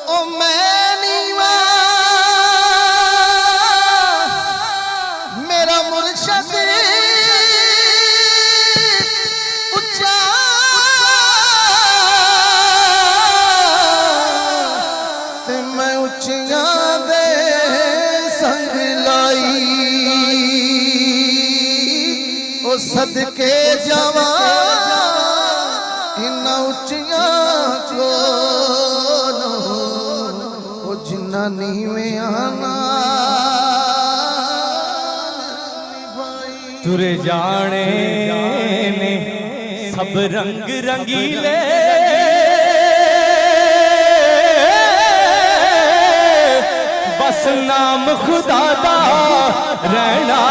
ओ मैं नीवा मेरा मुर्शद उच्चा ते मैं उच्चियां दे संग लाई ओ सदके जावा इन्ना उच्चियां को जिन्ना नीवें आना तुरे जाने ने सब रंग रंगीले बस नाम खुदा दा रहना